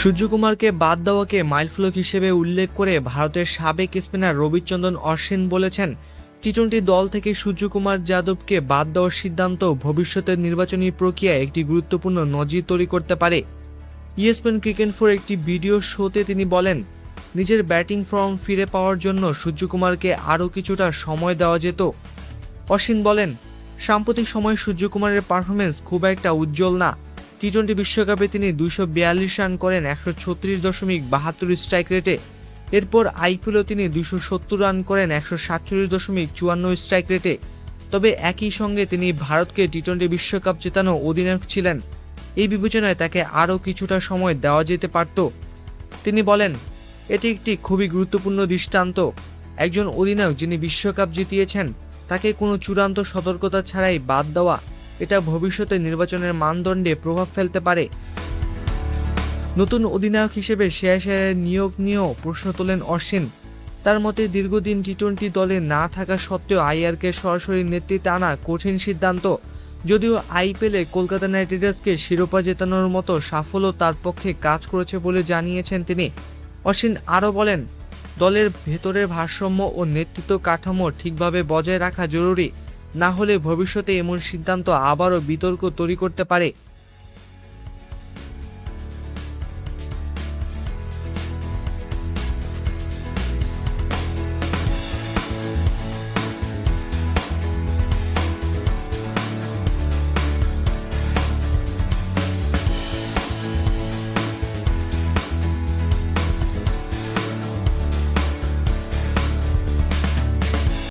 সূর্যকুমারকে বাদ দেওয়াকে মাইলফলক হিসেবে উল্লেখ করে ভারতের সাবেক স্পিনার রবিচন্দ্রন অশ্বিন বলেছেন, টি-20 দল থেকে সূর্যকুমার যাদবকে বাদ দেওয়ার সিদ্ধান্ত ভবিষ্যতের নির্বাচনী প্রক্রিয়ায় একটি গুরুত্বপূর্ণ নজির তৈরি করতে পারে। ESPN ক্রিকেট4 একটি ভিডিও শোতে তিনি বলেন, নিজের ব্যাটিং ফর্ম ফিরে পাওয়ার জন্য সূর্যকুমারকে আরও কিছুটা সময় দেওয়া যেত। অশ্বিন বলেন, সাম্প্রতিক সময়ে সূর্যকুমারের পারফরমেন্স খুব একটা উজ্জ্বল না। টি-20 বিশ্বকাপে তিনি 242 রান করেন 136.72 স্ট্রাইক রেটে। এরপর আইপিএলেও তিনি 270 রান করেন 147.54 স্ট্রাইক রেটে। তবে একই সঙ্গে তিনি ভারতকে টি-20 বিশ্বকাপ জেতানো অধিনায়ক ছিলেন। এই বিবেচনায় তাকে আরও কিছুটা সময় দেওয়া যেতে পারত। তিনি বলেন, এটি একটি খুবই গুরুত্বপূর্ণ দৃষ্টান্ত। একজন অধিনায়ক যিনি বিশ্বকাপ জিতিয়েছেন তাকে কোনো চূড়ান্ত সতর্কতা ছাড়াই বাদ দেওয়া, এটা ভবিষ্যতে নির্বাচনের মানদণ্ডে প্রভাব ফেলতে পারে। নতুন অধিনায়ক হিসেবে শেয়ারের নিয়োগ নিয়েও প্রশ্ন তোলেন অশ্বিন। তার মতে, দীর্ঘদিন টি-20 দলে না থাকা সত্ত্বেও আইআরকে সরাসরি নেতৃত্বে আনা কঠিন সিদ্ধান্ত। যদিও আইপিএলে কলকাতা নাইট রাইডার্সকে শিরোপা জেতানোর মতো সাফল্য তার পক্ষে কাজ করেছে বলে জানিয়েছেন তিনি। অশ্বিন আরও বলেন, দলের ভেতরের ভারসাম্য ও নেতৃত্ব কাঠামো ঠিকভাবে বজায় রাখা জরুরি, না হলে ভবিষ্যতে এমন সিদ্ধান্ত আবারও বিতর্ক তৈরি করতে পারে।